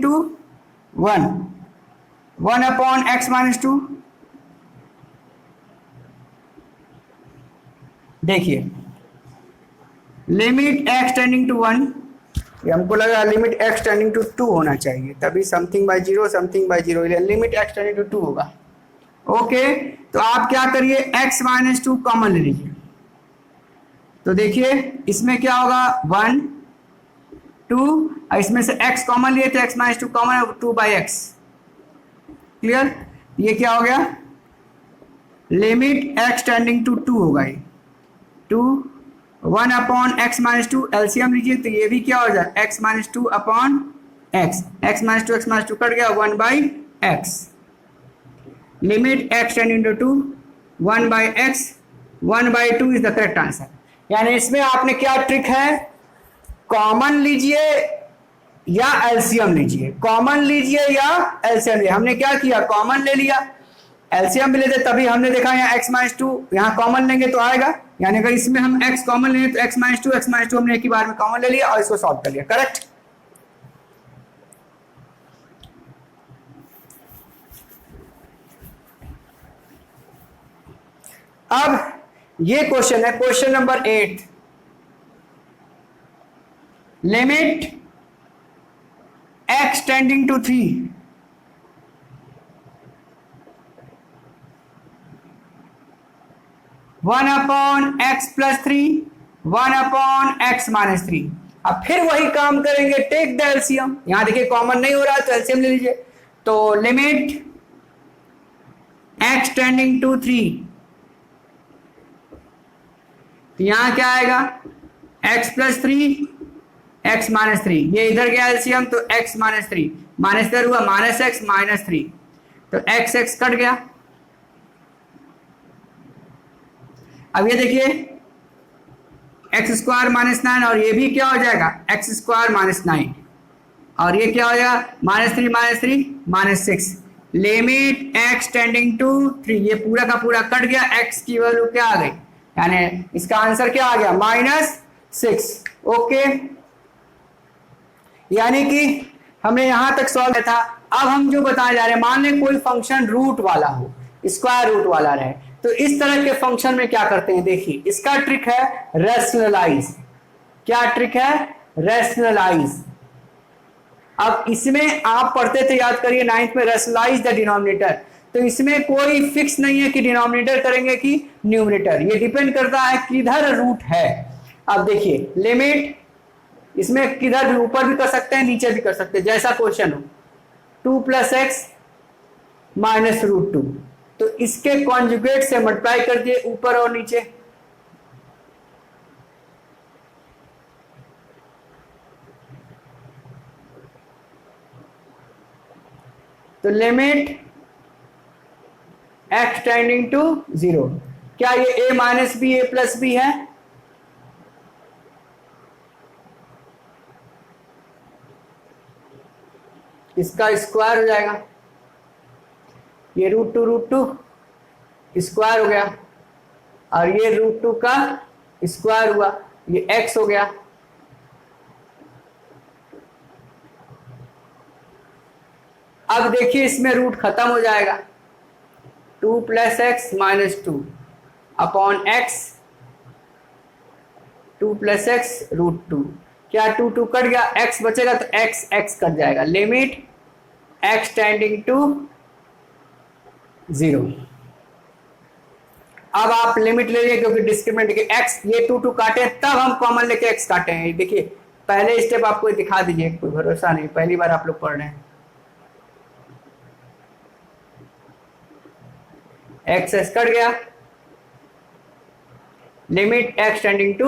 to 1 upon x minus 2। देखिए लिमिट x टेंडिंग टू 1, ये हमको लगा लिमिट x टेंडिंग टू 2 होना चाहिए, तभी something by 0 something by 0, limit x tending to 2 होगा। ओके, तो आप क्या करिए x माइनस 2 कॉमन ले लीजिए। तो देखिए इसमें क्या होगा 1 2, इसमें से x कॉमन लिए थे, x माइनस 2 कॉमन है 2/x। क्लियर, ये क्या हो गया, लिमिट x टेंडिंग टू 2 होगा, ये 2 1 अपॉन x माइनस 2, एलसीएम लीजिए तो ये भी क्या हो जाए x minus 2 upon x, x minus 2 cut गया 1/x। Limit x tending to 2 1/x, 1/2 is the correct answer. यानी इसमें आपने क्या ट्रिक है, कॉमन लीजिए या एलसीएम लीजिए, कॉमन लीजिए या एलसीएम लीजिए। हमने क्या किया, कॉमन ले लिया, एलसीएम भी लेते तभी हमने देखा यहाँ x माइनस 2 यहाँ कॉमन लेंगे तो आएगा, यानी अगर इसमें हम x कॉमन लेंगे तो x माइनस 2 हमने एक ही बार में कॉमन ले लिया और इसको सॉल्व कर लिया। करेक्ट, अब ये क्वेश्चन है question number 8, limit x tending to 3 1 upon x plus 3 1 upon x minus 3। अब फिर वही काम करेंगे, टेक द एलसीएम। यहां देखिए कॉमन नहीं हो रहा है तो एलसीएम ले लीजिए। तो लिमिट x टेंडिंग टू 3, तो यहां क्या आएगा x प्लस 3 x माइनस 3, ये इधर गया एलसीएम तो x माइनस 3 माइनस इधर हुआ माइनस x माइनस 3, तो x कट गया। अब ये देखिए x² माइनस 9 और ये भी क्या हो जाएगा x² माइनस 9 और ये क्या हो जाएगा -3 minus 6। Limit x tending to 3, ये पूरा का पूरा कट गया, x की वैल्यू क्या आ गई, यानी इसका आंसर क्या आ गया -6। ओके, यानी कि हमने यहां तक सॉल्व किया था। अब हम जो बताने जा रहे हैं, मान लें कोई फंक्शन रूट वाला हो, स्क्वायर रूट वाला रहे, तो इस तरह के फंक्शन में क्या करते हैं, देखिए इसका ट्रिक है रैशनलाइज। क्या ट्रिक है, रैशनलाइज। अब इसमें आप पढ़ते थे, याद करिए 9th में, रैशनलाइज द डिनोमिनेटर। तो इसमें कोई फिक्स नहीं है कि डिनोमिनेटर करेंगे कि न्यूमरेटर, ये डिपेंड करता है किधर रूट है। अब देखिए लिमिट इसमें किधर भी, ऊपर भी कर सकते हैं नीचे भी कर सकते हैं, जैसा क्वेश्चन हो। 2 + x -√2। तो इसके कॉन्जुगेट से मल्टीप्लाई कर दिए ऊपर और नीचे, तो लिमिट x टेंडिंग टू 0। क्या ये a minus B a plus B है? इसका स्क्वायर हो जाएगा, ये √2 स्क्वायर हो गया, और ये √2 का स्क्वायर हुआ, ये x हो गया। अब देखिए इसमें रूट खत्म हो जाएगा, 2 + x - 2 अपॉन x, 2 + x √2। क्या 2 2 कट गया, x बचेगा तो x x कट जाएगा। Limit x tending to 0। अब आप लिमिट ले लीजिए, क्योंकि डिस्क्रिमिनेंट देखिए x, ये 2 2 काटे तब हम कॉमन लेके x काटे हैं। देखिए पहले स्टेप आपको दिखा दीजिए, कोई भरोसा नहीं, पहली बार आप लोग पढ़ रहे हैं। x s कट गया, लिमिट x टेंडिंग टू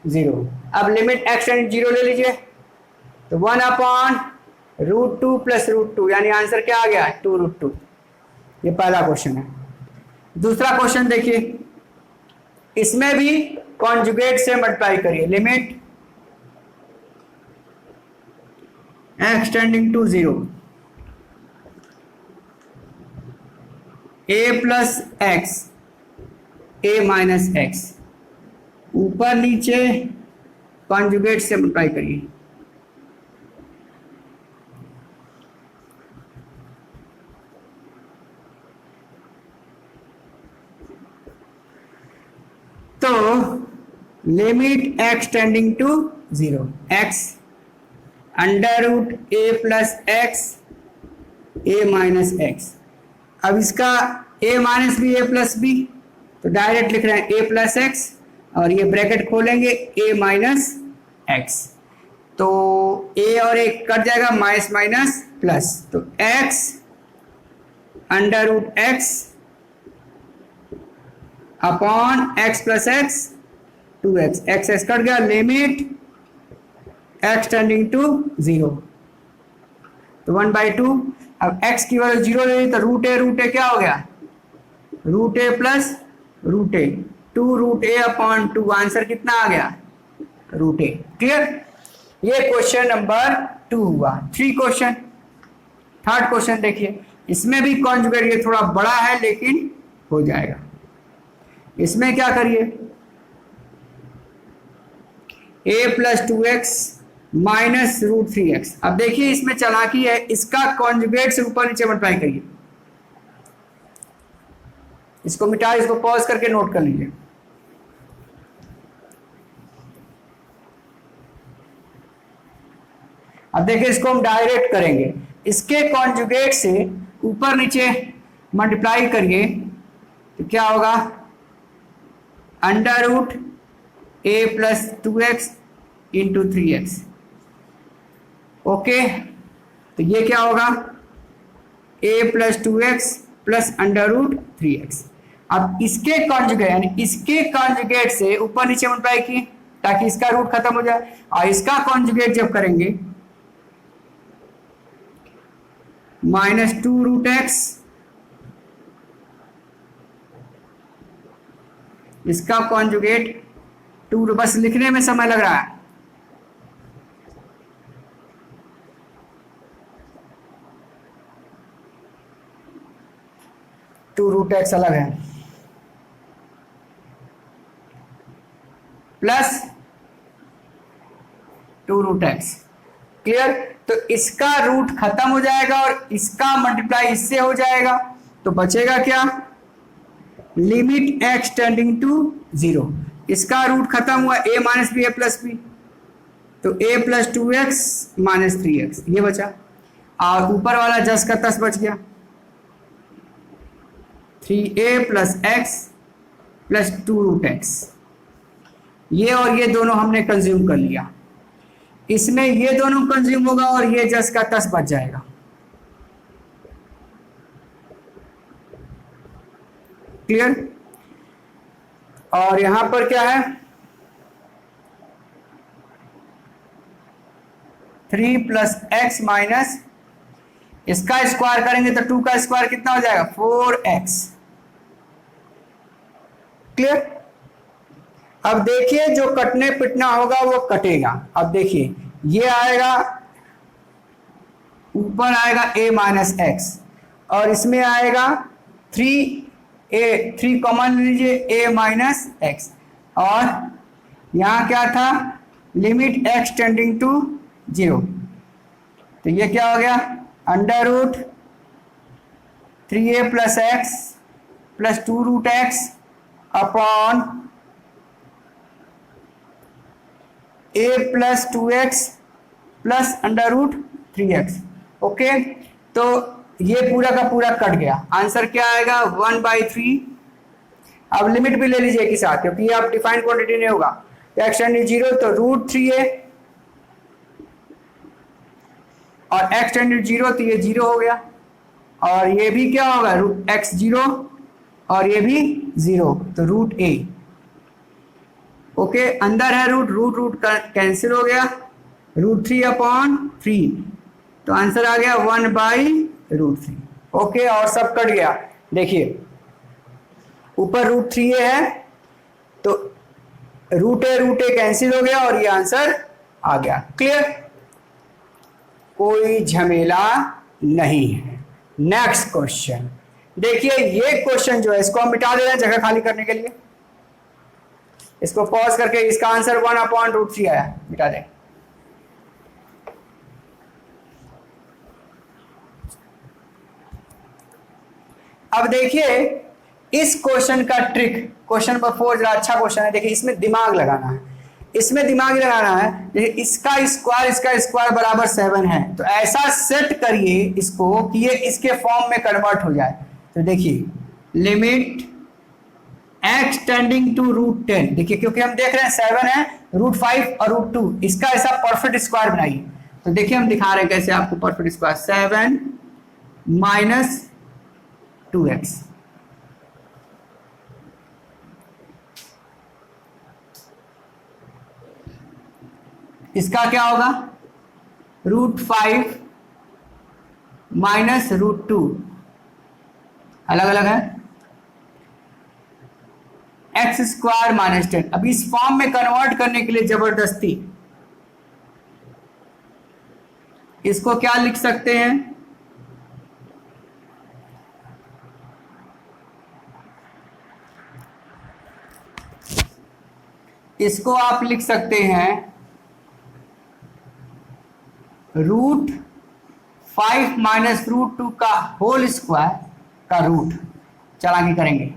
0। अब लिमिट x टेंडिंग 0 ले लीजिए, तो 1 अपॉन √2 + √2, यानी आंसर क्या आ गया, 2√2। ये पहला क्वेश्चन है। दूसरा क्वेश्चन देखिए, इसमें भी कॉन्जुगेट से मल्टीप्लाई करिए, limit x tending to 0, a + x a - x, ऊपर नीचे कॉन्जुगेट से मल्टीप्लाई करिए। तो limit x tending to 0, x √a + x a - x। अब इसका a minus B a plus b, तो डायरेक्ट लिख रहे हैं a + x, और ये ब्रैकेट खोलेंगे a - x, तो a और a कट जाएगा, माइनस माइनस प्लस, तो x √x upon x + x 2x, x s cut गया, लिमिट x टेंडिंग टू 0, तो 1/2। अब x की वैल्यू 0 ले ली, तो √a क्या हो गया, √a + √a, 2√a upon 2, answer कितना आ गया, √a। क्लियर? ये क्वेश्चन नंबर 2 हुआ। 3 क्वेश्चन। थर्ड क्वेश्चन देखिए, इसमें भी कॉन्जुगेट, ये थोड़ा बड़ा है लेकिन हो जाएगा। इसमें क्या करिए, a + 2x - √3x। अब देखिए इसमें चालाकी है, इसका कॉन्जुगेट से ऊपर नीचे मल्टीप्लाई करिए। इसको मिटा, इसको पॉज करके नोट कर लीजिए। अब देखिए इसको हम डायरेक्ट करेंगे, इसके कॉन्जुगेट से ऊपर नीचे मल्टीप्लाई करिए, तो क्या होगा, √a + 2x × 3x। ओके, तो ये क्या होगा, a + 2x + √3x। अब इसके कॉन्जुगेट, यानी इसके कॉन्जुगेट से ऊपर नीचे मल्टीप्लाई किए ताकि इसका रूट खत्म हो जाए, और इसका कॉन्जुगेट जब करेंगे -2√x, इसका कॉन्जुगेट 2, बस लिखने में समय लग रहा है, √x अलग है, प्लस 2√x। क्लियर? तो इसका रूट खत्म हो जाएगा और इसका मल्टीप्लाई इससे हो जाएगा, तो बचेगा क्या, लिमिट x टेंडिंग टू 0। इसका रूट खत्म हुआ, a - b a + b, तो a + 2x - 3x, ये बचा, और ऊपर वाला जस का तस बच गया, 3a + x + 2√x। ये और ये दोनों हमने कंज्यूम कर लिया, इसमें ये दोनों कंज्यूम होगा और ये जस का तस बच जाएगा। क्लियर। और यहां पर क्या है, 3 प्लस एक्स माइनस, इसका स्क्वायर करेंगे तो 2 का स्क्वायर कितना हो जाएगा, 4x। क्लियर। अब देखिए जो कटने पिटना होगा वो कटेगा। अब देखिए ये आएगा, ऊपर आएगा a माइनस एक्स, और इसमें आएगा 3 कॉमन लीजिए, a माइनस एक्स, और यहां क्या था, लिमिट x टेंडिंग टू 0, तो ये क्या हो गया, under root 3a plus x plus 2 root x upon a plus 2x plus under root 3x। Okay, तो ये पूरा का पूरा कट गया, आंसर क्या आएगा, 1/3। अब लिमिट भी ले लीजिए एक ही साथ, क्योंकि ये आप डिफाइंड क्वांटिटी नहीं होगा, तो x टेंडिंग 0 तो रूट 3a, और x टेंडिंग 0 तो ये 0 हो गया, और ये भी क्या होगा, x 0, और ये भी 0, तो रूट a। ओके, अंदर है रूट, रूट कैंसिल हो गया, रूट 3 अपॉन 3, तो आंसर आ गया 1/√3। ओके, और सब कट गया। देखिए ऊपर रूट 3a है, तो रूट ए कैंसिल हो गया, और ये आंसर आ गया। क्लियर, कोई झमेला नहीं है। नेक्स्ट क्वेश्चन देखिए, ये क्वेश्चन जो है इसको हम मिटा दे रहे हैं जगह खाली करने के लिए। इसको पॉज करके इसका आंसर 1/√3 आया, मिटा दें। अब देखिए इस क्वेश्चन का ट्रिक, क्वेश्चन नंबर 4 जरा अच्छा क्वेश्चन है। देखिए इसमें दिमाग लगाना है, इसमें दिमाग लगाना है। देखिए इसका स्क्वायर बराबर 7 है, तो ऐसा सेट करिए इसको कि ये इसके फॉर्म में कन्वर्ट हो जाए। तो देखिए लिमिट x टेंडिंग टू √10, देखिए क्योंकि हम देख रहे हैं 7 है, √5 और √2, इसका ऐसा परफेक्ट स्क्वायर बनाइए। तो देखिए हम दिखा रहे हैं कैसे आपको परफेक्ट स्क्वायर, 7 माइनस 2x, इसका क्या होगा, √5 माइनस √2, अलग अलग है, एक्स स्क्वायर माइनस 10। अब इस फॉर्म में कन्वर्ट करने के लिए जबरदस्ती इसको क्या लिख सकते हैं, इसको आप लिख सकते हैं √5 माइनस √2 का होल स्क्वायर का रूट। चालाकी करेंगे,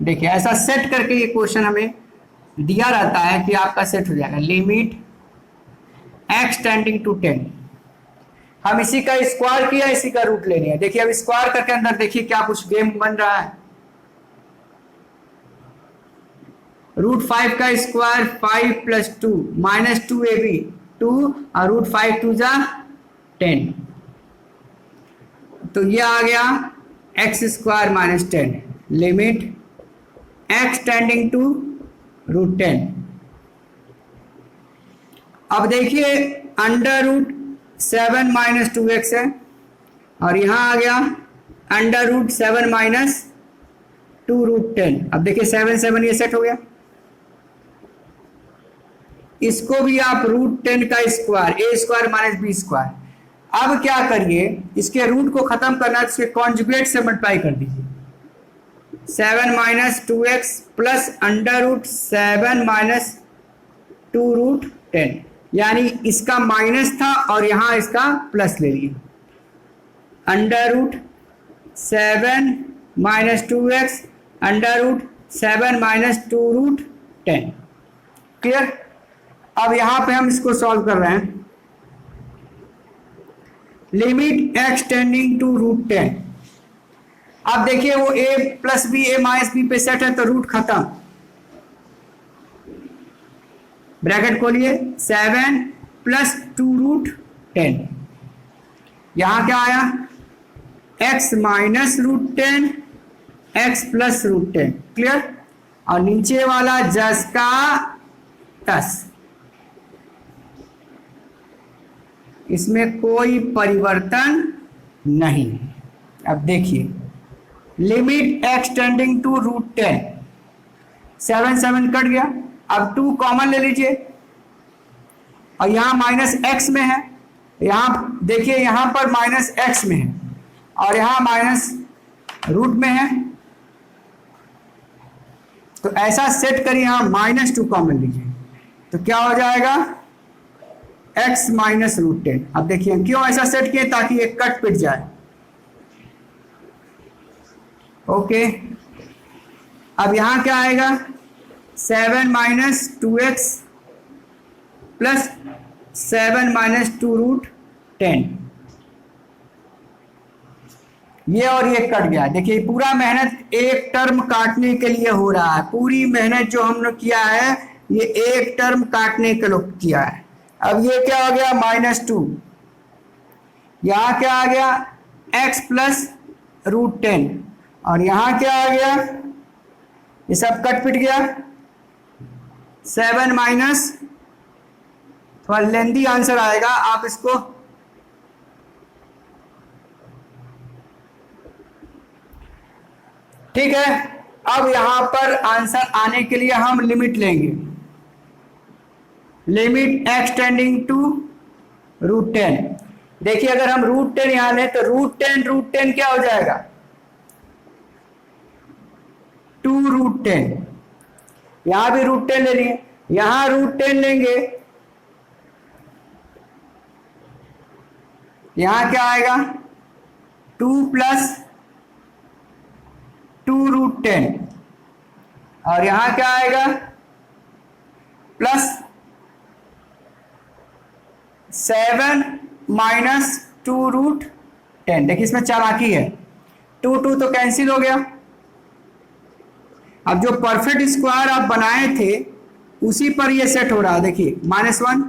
देखिए ऐसा सेट करके ये क्वेश्चन हमें दिया रहता है कि आपका सेट हो जाएगा। लिमिट x टेंडिंग टू 10, हम इसी का स्क्वायर किया, इसी का रूट ले लिया। देखिए अब स्क्वायर करके अंदर देखिए क्या कुछ गेम बन रहा है, √5 का स्क्वायर 5 प्लस 2 माइनस 2ab 2, और √5 2 जा 10, तो ये आ गया x square minus 10। Limit x tending to √10। अब देखिए √7 माइनस 2x है, और यहां आ गया √7 माइनस 2√10। अब देखिए 7 7 ये सेट हो गया, इसको भी आप √10 का square, a square minus b square. अब क्या करिए, इसके रूट को खत्म करना है, इसके कॉन्जुगेट से मल्टीप्लाई कर दीजिए, 7 माइनस 2x प्लस √7 माइनस 2√10, यानी इसका माइनस था और यहां इसका प्लस ले लिए, √7 माइनस 2x √7 माइनस 2√10। क्लियर। अब यहां पे हम इसको सॉल्व कर रहे हैं। लिमिट x टेंडिंग टू √10, अब देखिए वो a plus b, a minus b पे सेट है, तो रूट खत्म, ब्रैकेट खोलिए, 7 प्लस 2√10, यहां क्या आया, x minus √10 x plus root 10। Clear? और नीचे वाला जस का तस, इसमें कोई परिवर्तन नहीं। अब देखिए, limit x tending to root 10, 7 cut गया। अब 2 कॉमन ले लीजिए और यहां माइनस x में है, यहां देखिए यहां पर माइनस x में है और यहां माइनस रूट में है, तो ऐसा सेट करिए, यहां -2 कॉमन लीजिए तो क्या हो जाएगा, x माइनस रूट 10। अब देखिए क्यों ऐसा सेट किए, ताकि ये कट पिट जाए। ओके, अब यहां क्या आएगा, 7 minus 2x plus 7 minus 2 root 10। ये और ये कट गया। देखिए पूरा मेहनत एक टर्म काटने के लिए हो रहा है, पूरी मेहनत जो हमने किया है ये एक टर्म काटने के लिए किया है। अब ये क्या हो गया, -2, यहां क्या आ गया, x प्लस रूट 10, और यहां क्या आ गया, ये सब कट पिट गया। 7 माइनस, थोड़ा लेंथी आंसर आएगा, आप इसको ठीक है। अब यहां पर आंसर आने के लिए हम लिमिट लेंगे, limit x tending to root 10। देखिए अगर हम रूट 10 यहां लें तो रूट 10 क्या हो जाएगा, 2 रूट 10। यहां भी रूट 10 ले लिए, यहां रूट 10 लेंगे, यहां क्या आएगा, 2 प्लस 2 रूट 10, और यहां क्या आएगा, प्लस 7 माइनस 2 रूट 10। देखिए इसमें चालाकी है, 2 तो कैंसिल हो गया। अब जो परफेक्ट स्क्वायर आप बनाए थे उसी पर ये सेट हो रहा है। देखिए -1,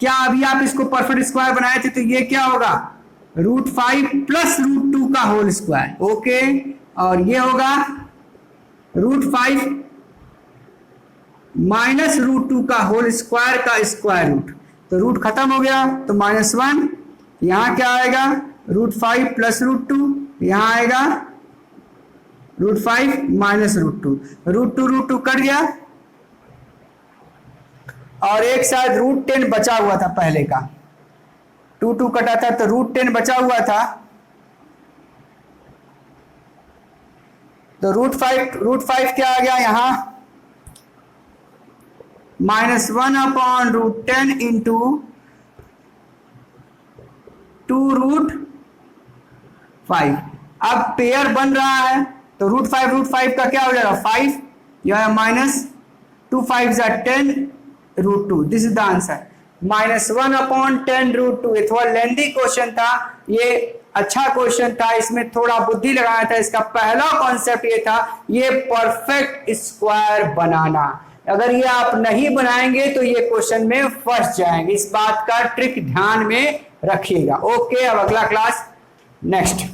क्या अभी आप इसको परफेक्ट स्क्वायर बनाए थे तो ये क्या होगा, √5 प्लस √2 का होल स्क्वायर। ओके, और ये होगा √5 माइनस √2 का होल स्क्वायर का स्क्वायर रूट, तो रूट खत्म हो गया तो -1, यहां क्या आएगा, √5 प्लस √2, यहां आएगा √5 माइनस √2 कट गया, और एक साथ √10 बचा हुआ था पहले का, 2 कटा था तो √10 बचा हुआ था, तो √5 क्या आ गया यहां, -1 अपॉन √10 इंटू 2 √5। अब पेयर बन रहा है तो √5 का क्या हो जाएगा, 5, यह -2 5 10 √2। This is the answer, -1 upon 10 √2। ये थोड़ा लेंथी क्वेश्चन था, ये अच्छा क्वेश्चन था, इसमें थोड़ा बुद्धि लगाया था। इसका पहला कॉन्सेप्ट ये था, ये परफेक्ट स्क्वायर बनाना। अगर ये आप नहीं बनाएंगे तो ये क्वेश्चन में फंस जाएंगे, इस बात का ट्रिक ध्यान में रखिएगा। ओके, अब अगला क्लास नेक्स्ट।